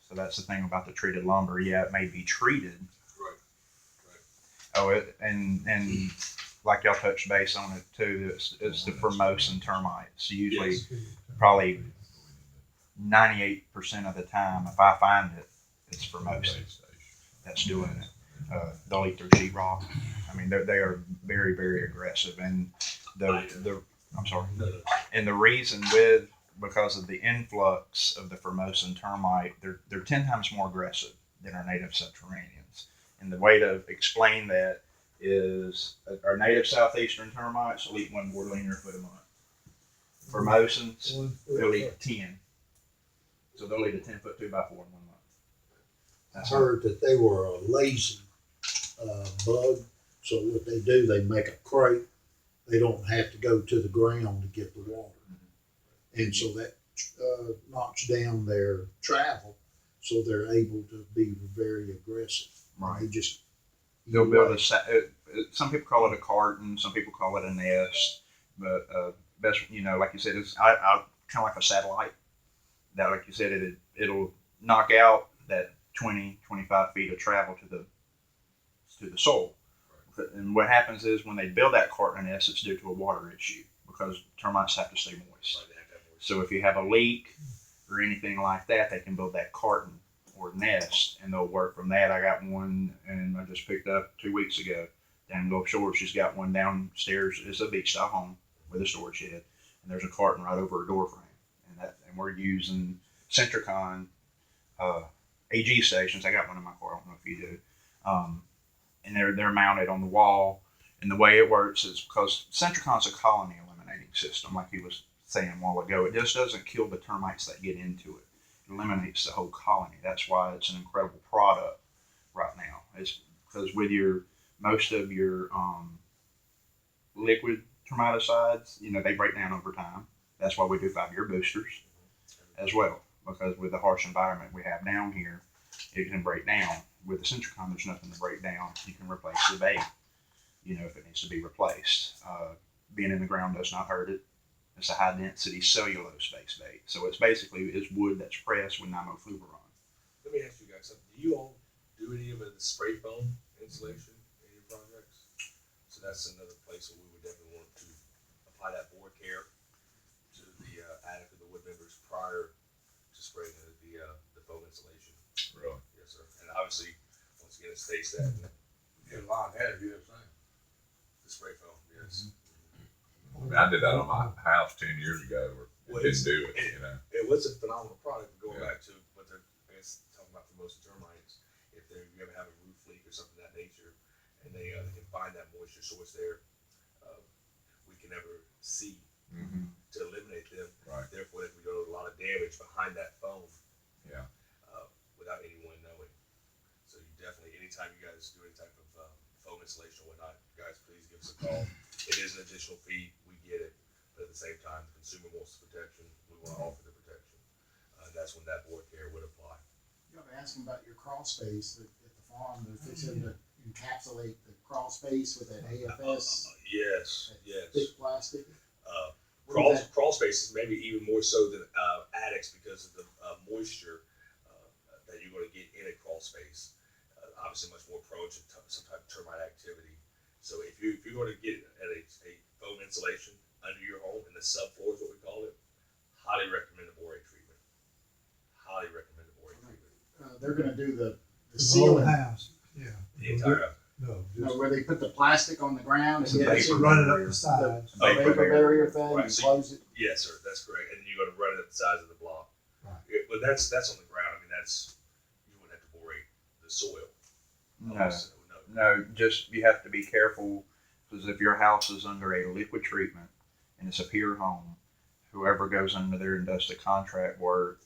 [SPEAKER 7] So that's the thing about the treated lumber. Yeah, it may be treated.
[SPEAKER 9] Right.
[SPEAKER 7] Oh, and like y'all touched base on it too. It's the Formosan termites. Usually,
[SPEAKER 9] Yes.
[SPEAKER 7] probably 98% of the time, if I find it, it's Formosan that's doing it. They'll eat their sheetrock. I mean, they are very, very aggressive. And I'm sorry. And the reason because of the influx of the Formosan termite, they're 10 times more aggressive than our native subterraneans. And the way to explain that is our native southeastern termites will eat 1 board linear foot a month. Formosans, they'll eat 10. So they'll eat a 10-foot 2x4 in 1 month.
[SPEAKER 6] I heard that they were a lazy bug, so what they do, they make a crate. They don't have to go to the ground to get the water. And so that knocks down their travel, so they're able to be very aggressive.
[SPEAKER 7] Right.
[SPEAKER 6] They'll
[SPEAKER 7] Build some people call it a carton, some people call it a nest, but best, like you said, it's I kind of like a satellite. That, like you said, it'll knock out that 20, 25 feet of travel to the soil. And what happens is when they build that carton nest, it's due to a water issue because termites have to stay moist.
[SPEAKER 9] Right, they have to have more.
[SPEAKER 7] So if you have a leak or anything like that, they can build that carton or nest, and they'll work from that. I got one, and I just picked up 2 weeks ago down in Gulf Shores. She's got one downstairs. It's a beach style home with a storage shed, and there's a carton right over her door frame, and we're using Centricon AG stations. I got one in my car. I don't know if you do. And they're mounted on the wall. And the way it works is because Centricon's a colony eliminating system, like he was saying a while ago. It just doesn't kill the termites that get into it. It eliminates the whole colony. That's why it's an incredible product right now. It's because with most of your liquid termiticides, they break down over time. That's why we do 5-year boosters as well. Because with the harsh environment we have down here, it can break down. With the Centricon, there's nothing to break down. You can replace the bait, if it needs to be replaced. Being in the ground does not hurt it. It's a high density cellulose-based bait. So it's wood that's pressed with nimofluorine.
[SPEAKER 9] Let me ask you guys something. Do you all do any of the spray foam insulation in your projects? So that's another place where we would definitely want to apply that board care to the attic of the wood members prior to spraying the foam insulation.
[SPEAKER 2] Really?
[SPEAKER 9] Yes, sir. And obviously, once again, it states that
[SPEAKER 3] Get a lot ahead of you,
[SPEAKER 9] the spray foam, yes.
[SPEAKER 2] I did that on my house 10 years ago.
[SPEAKER 9] Well,
[SPEAKER 2] Didn't do it,
[SPEAKER 9] It was a phenomenal product. Going
[SPEAKER 2] Yeah.
[SPEAKER 9] back to what they're, I guess, talking about for most termites, if you ever have a roof leak or something of that nature, and they can find that moisture source there, we can never see
[SPEAKER 2] Mm-hmm.
[SPEAKER 9] to eliminate them.
[SPEAKER 2] Right.
[SPEAKER 9] Therefore, there can go a lot of damage behind that foam.
[SPEAKER 2] Yeah.
[SPEAKER 9] Without anyone knowing. So you definitely, anytime you guys do any type of foam installation or whatnot, guys, please give us a call. It is an additional fee. We get it. But at the same time, the consumer wants the protection. We want to offer the protection. That's when that board care would apply.
[SPEAKER 5] You gotta ask them about your crawl space at the farm, they're fixing to encapsulate the crawl space with that AFS,
[SPEAKER 9] Yes, yes.
[SPEAKER 5] thick plastic.
[SPEAKER 9] Crawl spaces, maybe even more so than attics because of the moisture that you're going to get in a crawl space. Obviously, much more prone to some type of termite activity. So if you're going to get a foam insulation under your home in the subfloor is what we call it, highly recommend the borate treatment. Highly recommend the borate treatment.
[SPEAKER 5] They're gonna do the
[SPEAKER 10] The whole
[SPEAKER 5] ceiling,
[SPEAKER 10] house, yeah.
[SPEAKER 9] The entire
[SPEAKER 10] No,
[SPEAKER 5] you know,
[SPEAKER 10] just
[SPEAKER 5] where they put the plastic on the ground and
[SPEAKER 7] Yeah,
[SPEAKER 5] get
[SPEAKER 7] vapor
[SPEAKER 10] run it up
[SPEAKER 7] barrier.
[SPEAKER 10] the sides.
[SPEAKER 5] the vapor barrier thing
[SPEAKER 9] Right,
[SPEAKER 5] and
[SPEAKER 9] so
[SPEAKER 5] close it.
[SPEAKER 9] yes, sir, that's correct. And then you're going to run it at the size of the block.
[SPEAKER 10] Right.
[SPEAKER 9] But that's on the ground. I mean, you wouldn't have to borate the soil.
[SPEAKER 7] No.
[SPEAKER 9] So, no.
[SPEAKER 7] No, just you have to be careful because if your house is under a liquid treatment and it's a pier home, whoever goes under there and does the contract work,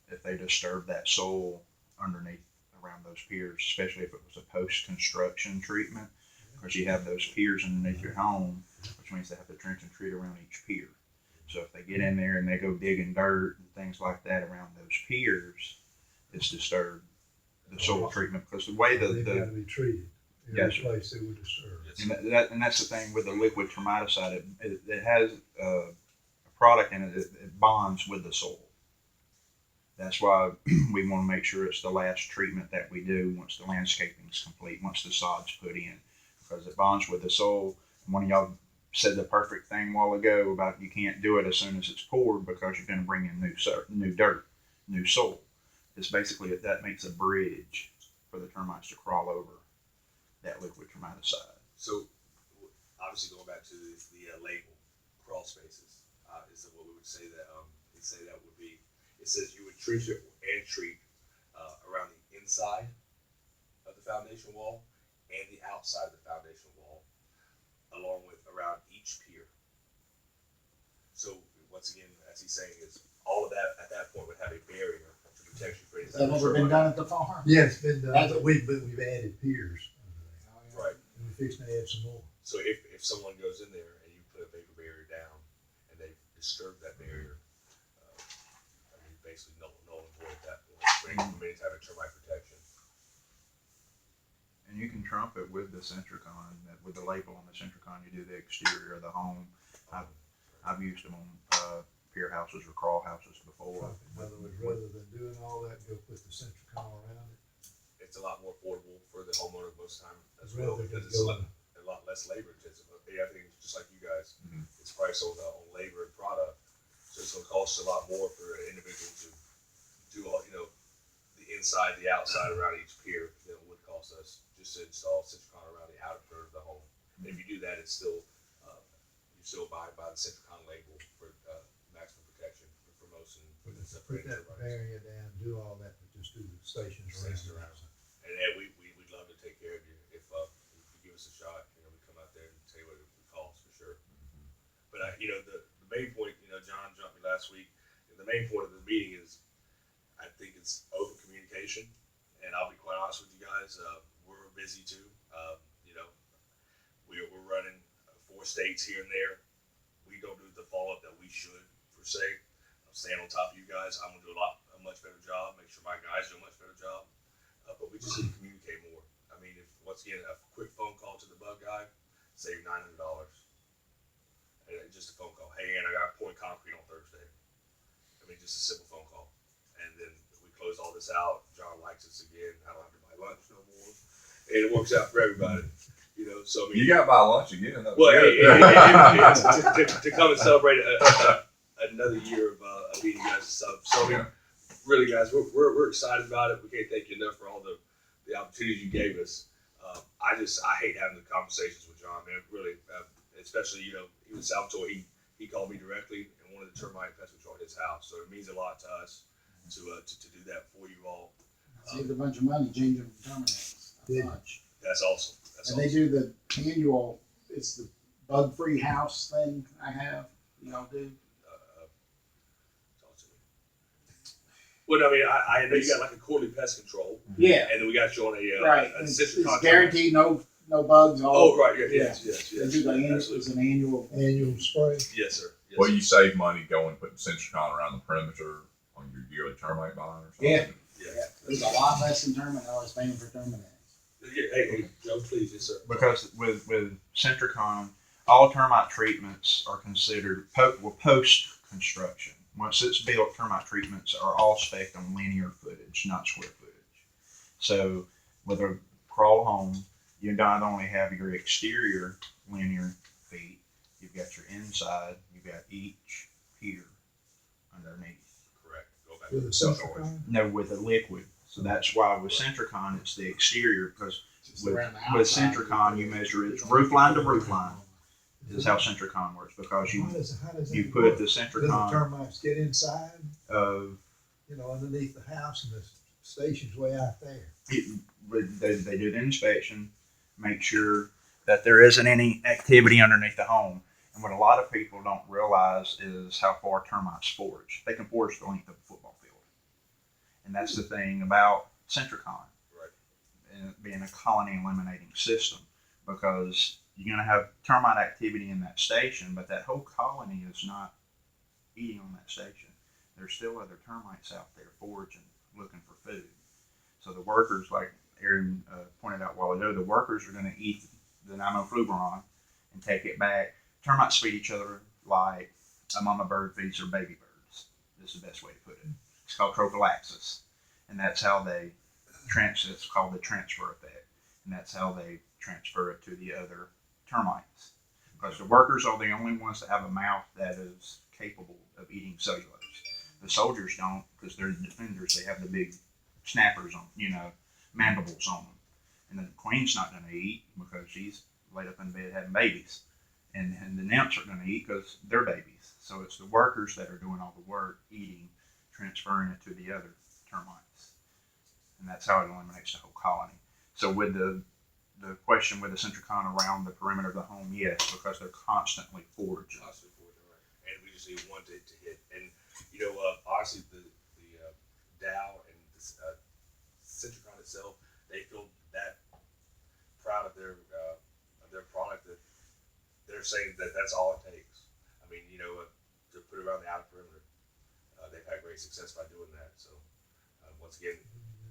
[SPEAKER 7] if they disturb that soil underneath around those piers, especially if it was a post-construction treatment, because you have those piers underneath your home, which means they have to trench and treat around each pier. So if they get in there and they go digging dirt and things like that around those piers, it's disturbed the soil treatment because the way
[SPEAKER 10] They've got to be treated. Every
[SPEAKER 7] Yes, sir.
[SPEAKER 10] place they would disturb.
[SPEAKER 9] Yes.
[SPEAKER 7] and that's the thing with the liquid termiticide. It has a product in it that bonds with the soil. That's why we want to make sure it's the last treatment that we do once the landscaping is complete, once the sod's put in, because it bonds with the soil. And one of y'all said the perfect thing a while ago about you can't do it as soon as it's poured because you're going to bring in new dirt, new soil. It's basically that makes a bridge for the termites to crawl over that liquid termiticide.
[SPEAKER 9] So, obviously, going back to the label, crawl spaces, is what we would say that would be. It says you would treat it and treat around the inside of the foundation wall and the outside of the foundation wall, along with around each pier. So, once again, as he's saying, is all of that at that point would have a barrier to protect you for any
[SPEAKER 5] Has that never been done at the farm?
[SPEAKER 10] Yeah, it's been done, but we've added piers.
[SPEAKER 9] Right.
[SPEAKER 10] And we're fixing to add some more.
[SPEAKER 9] So if someone goes in there and you put a vapor barrier down and they disturb that barrier, I mean, basically null and void at that point, from any type of termite protection.
[SPEAKER 7] And you can trump it with the Centricon, with the label on the Centricon. You do the exterior of the home. I've used them on pier houses or crawl houses before.
[SPEAKER 10] In other words, rather than doing all that, go put the Centricon around it.
[SPEAKER 9] it's a lot more affordable for the homeowner most of the time as
[SPEAKER 10] I'd
[SPEAKER 9] well
[SPEAKER 10] rather
[SPEAKER 9] because
[SPEAKER 10] just
[SPEAKER 9] it's
[SPEAKER 10] go
[SPEAKER 9] a lot less labor intensive. I think just like you guys,
[SPEAKER 2] Mhm.
[SPEAKER 9] it's priced on labor and product, so it's going to cost a lot more for an individual to do all the inside, the outside around each pier than it would cost us just to install Citricon around the outer perimeter of the home. And if you do that, it's still you still abide by the Citricon label for maximum protection for most and for the
[SPEAKER 10] put
[SPEAKER 9] separated
[SPEAKER 10] that
[SPEAKER 9] turbines.
[SPEAKER 10] barrier down, do all that, but just do the stations
[SPEAKER 9] Stations
[SPEAKER 10] around.
[SPEAKER 9] around. And we'd love to take care of you if you give us a shot. We come out there and tell you what it would cost for sure. But the main point, John jumped me last week. The main point of the meeting is, I think it's open communication. And I'll be quite honest with you guys, we're busy too. We're running 4 states here and there. We don't do the follow up that we should per se. I'm staying on top of you guys. I'm gonna do a much better job. Make sure my guys do a much better job. But we just need to communicate more. I mean, if once again a quick phone call to the bug guy, save $900. And just a phone call. Hey, Ann, I got to point concrete on Thursday. I mean, just a simple phone call. And then we close all this out. John likes us again. I don't have to buy lunch no more. And it works out for everybody. So I mean,
[SPEAKER 2] You got to buy lunch again. That was
[SPEAKER 9] well,
[SPEAKER 2] good.
[SPEAKER 9] to come and celebrate another year of eating you guys and stuff. So I mean, really, guys, we're excited about it. We can't thank you enough for all the opportunities you gave us. I hate having the conversations with John, man. Really, especially even Salvatore. He called me directly and wanted the termite pest control at his house. So it means a lot to us to do that for you all.
[SPEAKER 5] Saved a bunch of money changing terminates.
[SPEAKER 10] Yeah.
[SPEAKER 9] That's awesome. That's
[SPEAKER 5] And they
[SPEAKER 9] awesome.
[SPEAKER 5] do the annual, it's the bug-free house thing I have, y'all do.
[SPEAKER 9] Talk to me. Well, I mean, I know you got like a quarterly pest control,
[SPEAKER 5] Yeah,
[SPEAKER 9] and then we got you on a
[SPEAKER 5] right.
[SPEAKER 9] a
[SPEAKER 5] It's
[SPEAKER 9] Citricon
[SPEAKER 5] guaranteed, no bugs.
[SPEAKER 9] Oh, right. Yeah,
[SPEAKER 5] Yeah.
[SPEAKER 9] yes.
[SPEAKER 5] They do the annual, it's
[SPEAKER 9] Absolutely.
[SPEAKER 5] an annual.
[SPEAKER 10] Annual spray.
[SPEAKER 9] Yes, sir. Yes,
[SPEAKER 2] Well,
[SPEAKER 9] sir.
[SPEAKER 2] you save money going putting Centricon around the perimeter on your yearly termite bond or something.
[SPEAKER 5] Yeah.
[SPEAKER 9] Yeah.
[SPEAKER 5] There's a lot less than termite, I was paying for terminates.
[SPEAKER 9] Yeah, hey, Joe, please, yes, sir.
[SPEAKER 7] Because with Centricon, all termite treatments are considered post construction. Once it's built, termite treatments are all spec'd on linear footage, not square footage. So with a crawl home, you not only have your exterior linear feet, you've got your inside, you've got each pier underneath.
[SPEAKER 9] Correct. Go back.
[SPEAKER 10] With a Centricon.
[SPEAKER 7] No, with a liquid. So that's why with Centricon, it's the exterior, because
[SPEAKER 5] Just
[SPEAKER 7] with,
[SPEAKER 5] around the
[SPEAKER 7] with
[SPEAKER 5] outside.
[SPEAKER 7] Centricon, you measure it roof line to roof line. This is how Centricon works, because
[SPEAKER 10] How does that
[SPEAKER 7] you
[SPEAKER 10] work?
[SPEAKER 7] put the
[SPEAKER 10] Do the
[SPEAKER 7] Centricon
[SPEAKER 10] termites get inside,
[SPEAKER 7] of,
[SPEAKER 10] underneath the house, and the station's way out there?
[SPEAKER 7] they do the inspection, make sure that there isn't any activity underneath the home. And what a lot of people don't realize is how far termites forage. They can forage the length of a football field. And that's the thing about Centricon.
[SPEAKER 9] Right.
[SPEAKER 7] And it being a colony eliminating system, because you're going to have termite activity in that station, but that whole colony is not eating on that station. There's still other termites out there foraging, looking for food. So the workers, like Aaron pointed out a while ago, the workers are going to eat the nimofluveron and take it back. Termites feed each other like a mama bird feeds her baby birds. This is the best way to put it. It's called prophylaxis, and that's how they it's called the transfer effect, and that's how they transfer it to the other termites. Because the workers are the only ones that have a mouth that is capable of eating cellulose. The soldiers don't, because they're defenders. They have the big snappers on, mandibles on them. And the queen's not going to eat because she's laid up in bed having babies. And the nymphs are going to eat because they're babies. So it's the workers that are doing all the work, eating, transferring it to the other termites. And that's how it eliminates the whole colony. So with the question with the Centricon around the perimeter of the home, yes, because they're constantly foraging.
[SPEAKER 9] Honestly, right. And we just need one to hit. And honestly, the Dow and the Citricon itself, they feel that proud of their product that they're saying that that's all it takes. I mean, to put it around the outer perimeter, they've had great success by doing that. So once again,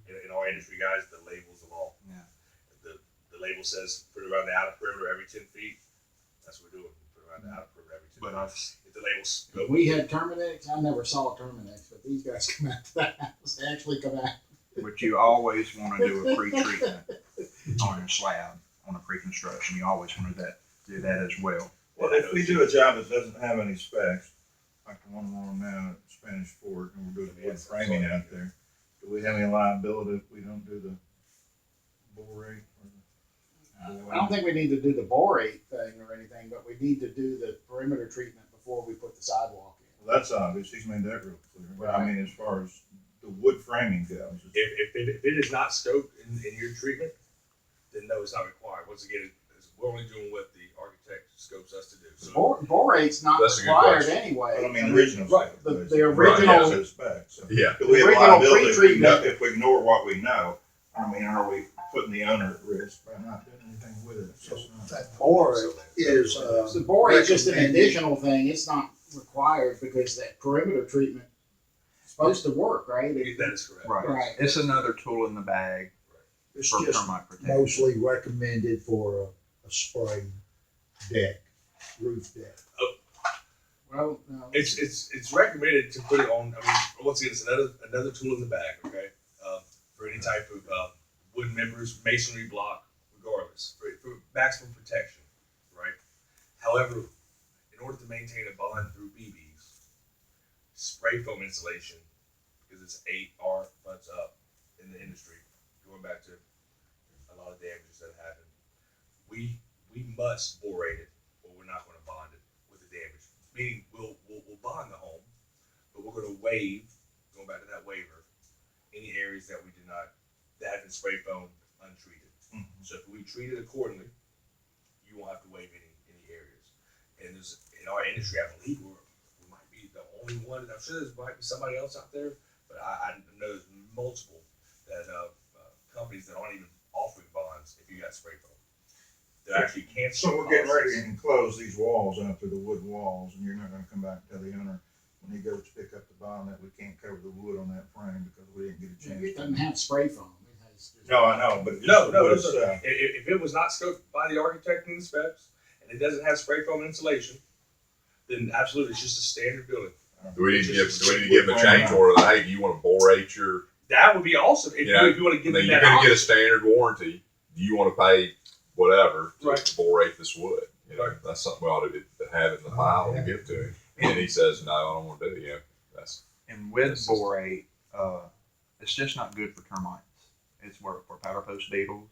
[SPEAKER 9] in our industry, guys, the labels of all.
[SPEAKER 7] Yeah.
[SPEAKER 9] The label says put it around the outer perimeter every 10 feet. That's what we're doing. Put it around the outer perimeter every 10 feet. If the labels
[SPEAKER 5] If we had Terminex, I never saw Terminex, but these guys come out to the house. They actually come out.
[SPEAKER 7] But you always want to do a pre-treatment on your slab, on a pre-construction. You always want to do that as well.
[SPEAKER 4] Well, if we do a job that doesn't have any specs, like the one we're on now at Spanish Fort, and we're doing wood framing out there, do we have any liability if we don't do the borate?
[SPEAKER 5] I don't think we need to do the borate thing or anything, but we need to do the perimeter treatment before we put the sidewalk in.
[SPEAKER 4] Well, that's obvious, he's made that real clear, but I mean, as far as the wood framing goes.
[SPEAKER 9] If it is not scoped in your treatment, then no, it's not required. Once again, we're only doing what the architect scopes us to do. So
[SPEAKER 5] Borate's not
[SPEAKER 2] That's a good
[SPEAKER 5] required
[SPEAKER 2] question.
[SPEAKER 5] anyway.
[SPEAKER 4] But I mean, original.
[SPEAKER 9] Right.
[SPEAKER 4] stuff,
[SPEAKER 5] The
[SPEAKER 4] basically.
[SPEAKER 5] original-
[SPEAKER 4] Right, yeah, specs, so.
[SPEAKER 2] Yeah.
[SPEAKER 4] Do we have
[SPEAKER 5] original
[SPEAKER 4] liability
[SPEAKER 5] pre-treatment-
[SPEAKER 4] if we ignore what we know? I mean, are we putting the owner at risk by not doing anything with it? It's just not-
[SPEAKER 6] That borate is,
[SPEAKER 5] The borate's just an additional thing. It's not required because that perimeter treatment is supposed to work, right?
[SPEAKER 9] that is correct.
[SPEAKER 5] Right.
[SPEAKER 7] It's another tool in the bag
[SPEAKER 6] it's
[SPEAKER 7] for
[SPEAKER 6] just
[SPEAKER 7] termite protection.
[SPEAKER 6] mostly recommended for a spray deck, roof deck.
[SPEAKER 5] Well, no.
[SPEAKER 9] It's recommended to put it on. I mean, once again, it's another tool in the bag. Okay, for any type of wooden members, masonry block, regardless, for maximum protection, right? However, in order to maintain a bond through Beebes, spray foam insulation, because it's 8R months up in the industry, going back to a lot of damages that happen, we must borate it, or we're not going to bond it with the damage. Meaning, we'll bond the home, but we're going to waive, going back to that waiver, any areas that we did not, that have been spray foam untreated.
[SPEAKER 4] Mhm.
[SPEAKER 9] So if we treat it accordingly, you won't have to waive any areas. And there's, in our industry, I believe we might be the only one. I'm sure there might be somebody else out there, but I know there's multiple that companies that aren't even offering bonds if you got spray foam. They're actually canceling.
[SPEAKER 4] So we're getting ready to enclose these walls out there, the wood walls, and you're not gonna come back and tell the owner when he goes to pick up the bond that we can't cover the wood on that frame because we didn't get a chance.
[SPEAKER 5] It doesn't have spray foam. It has just-
[SPEAKER 4] No, I know, but.
[SPEAKER 9] No,
[SPEAKER 4] wood
[SPEAKER 9] so
[SPEAKER 4] itself.
[SPEAKER 9] if it was not scoped by the architect in the specs, and it doesn't have spray foam insulation, then absolutely, it's just a standard building.
[SPEAKER 2] Do we need to give them a change order? Hey, do you want to borate your?
[SPEAKER 9] That would be awesome if,
[SPEAKER 2] Yeah.
[SPEAKER 9] if you want to
[SPEAKER 2] I
[SPEAKER 9] give
[SPEAKER 2] mean,
[SPEAKER 9] them
[SPEAKER 2] you're
[SPEAKER 9] that
[SPEAKER 2] going to get a
[SPEAKER 9] option.
[SPEAKER 2] standard warranty. Do you want to pay whatever to
[SPEAKER 9] Right.
[SPEAKER 2] borate this wood? You know,
[SPEAKER 9] Right.
[SPEAKER 2] that's something we ought to have in the file to give to him. And he says, no, I don't want to do it. You know, that's
[SPEAKER 7] And with borate, it's just not good for termites. It's worked for powder post beetles,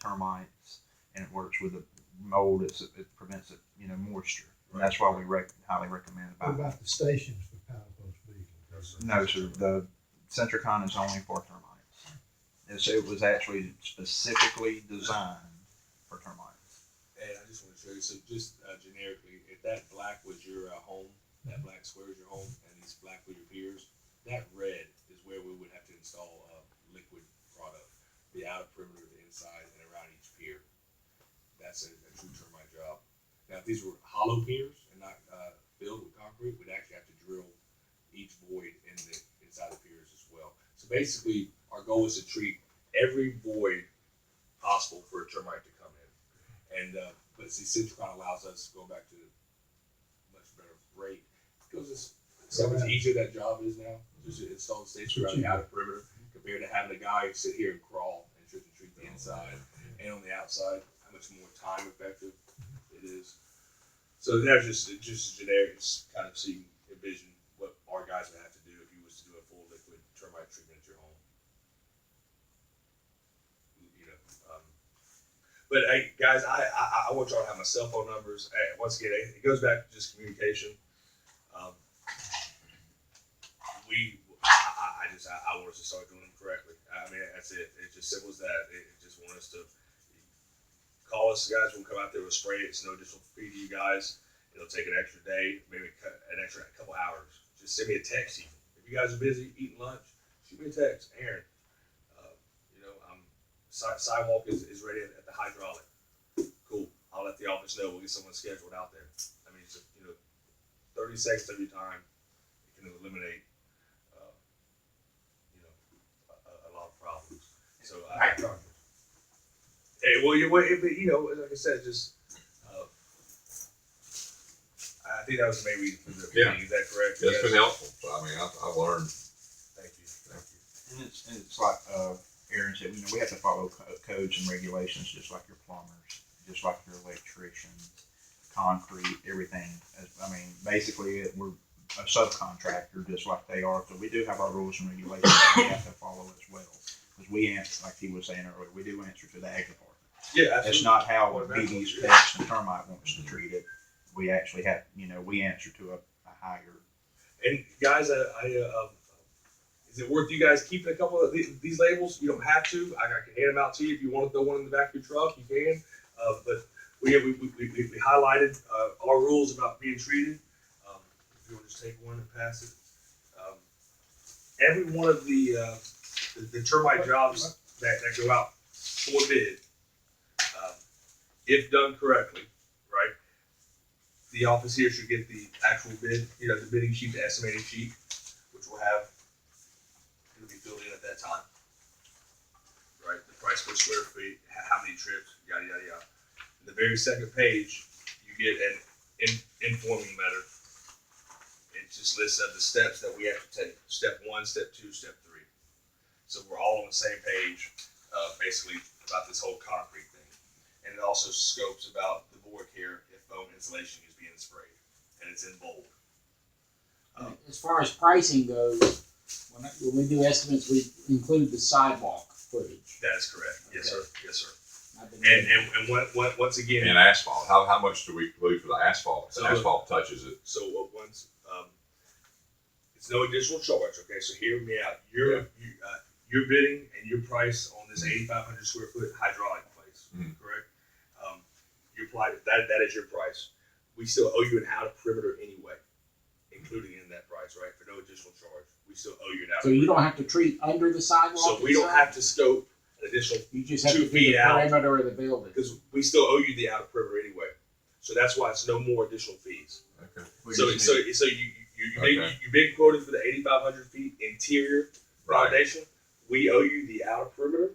[SPEAKER 7] termites, and it works with the mold. It prevents moisture. And that's why we highly recommend
[SPEAKER 10] What
[SPEAKER 7] about it.
[SPEAKER 10] about the stations for powder post beetles?
[SPEAKER 7] No, sir. The Centricon is only for termites. It was actually specifically designed for termites.
[SPEAKER 9] And I just want to show you, so just generically, if that black was your home, that black square is your home, and these black were your piers, that red is where we would have to install a liquid product, the outer perimeter, the inside, and around each pier. That's a true termite job. Now, if these were hollow piers and not filled with concrete, we'd actually have to drill each void in the inside the piers as well. So basically, our goal is to treat every void possible for a termite to come in. And but see, Centricon allows us, going back to much better rate, because it's so much easier that job is now. Just to install the stations around the outer perimeter compared to having a guy sit here and crawl and try to treat the inside and on the outside. How much more time effective it is. So that's just generic, just kind of so you can envision what our guys would have to do if you was to do a full liquid termite treatment at your home. But hey, guys, I want y'all to have my cell phone numbers. Once again, it goes back to just communication. I want us to start doing them correctly. I mean, that's it. It's just simple as that. It just want us to call us, guys. We'll come out there with spray. It's no additional fee to you guys. It'll take an extra day, maybe an extra couple hours. Just send me a text even. If you guys are busy eating lunch, shoot me a text. Aaron, sidewalk is ready at the hydraulic. Cool. I'll let the office know. We'll get someone scheduled out there. I mean, it's 30 seconds of your time. It can eliminate, a lot of problems. So, hey, well, like I said, just, I think that was the main reason for the meeting. Is that correct?
[SPEAKER 2] it's been helpful. So, I mean, I've learned.
[SPEAKER 9] Thank you.
[SPEAKER 7] And it's like codes and regulations, just like your plumbers, just like your electricians, concrete, everything. I mean, basically, we're a subcontractor, just like they are. So we do have our rules and regulations that we have to follow as well. Because we answer, like he was saying earlier, we do answer to the ag department.
[SPEAKER 1] Yeah,
[SPEAKER 7] That's
[SPEAKER 1] absolutely.
[SPEAKER 7] not how Beebes, Pest, and Termite wants to treat it. We actually have, we answer to a higher.
[SPEAKER 1] And guys, is it worth you guys keeping a couple of these labels? You don't have to. I can hand them out to you if you want to throw one in the back of your truck. You can. But we highlighted our rules about being treated. If you want to just take one and pass it. Every one of the termite jobs that go out for bid, if done correctly, right? The office here should get the actual bid, the bidding sheet, the estimating sheet, which will have, it'll be filled in at that time. Right, the price per square feet, how many trips, yada, yada, yada. The very second page, you get an informing letter. It just lists of the steps that we have to take. Step 1, step 2, step 3. So we're all on the same page, basically about this whole concrete thing. And it also scopes about the void care if foam insulation is being sprayed, and it's in bold.
[SPEAKER 5] As far as pricing goes, when we do estimates, we include the sidewalk footage.
[SPEAKER 1] That is correct. Yes, sir. Yes, sir.
[SPEAKER 5] I've been
[SPEAKER 1] And once again,
[SPEAKER 2] And asphalt, how much do we include for the asphalt?
[SPEAKER 1] So-
[SPEAKER 2] Asphalt touches it.
[SPEAKER 1] so once it's no additional charge. Okay, so hear me out. Your bidding and your price on this 8,500 square foot hydraulic place, correct? You applied that is your price. We still owe you an out of perimeter anyway, including in that price, right? For no additional charge, we still owe you an out.
[SPEAKER 5] So you don't have to treat under the sidewalk.
[SPEAKER 1] So we don't
[SPEAKER 5] itself?
[SPEAKER 1] have to scope an additional
[SPEAKER 5] You just have
[SPEAKER 1] 2
[SPEAKER 5] to do
[SPEAKER 1] feet
[SPEAKER 5] the
[SPEAKER 1] out.
[SPEAKER 5] perimeter of the building.
[SPEAKER 1] because we still owe you the outer perimeter anyway. So that's why it's no more additional fees.
[SPEAKER 2] Okay.
[SPEAKER 1] So you bid quoted for the 8,500 feet interior
[SPEAKER 2] Right.
[SPEAKER 1] foundation. We owe you the outer perimeter,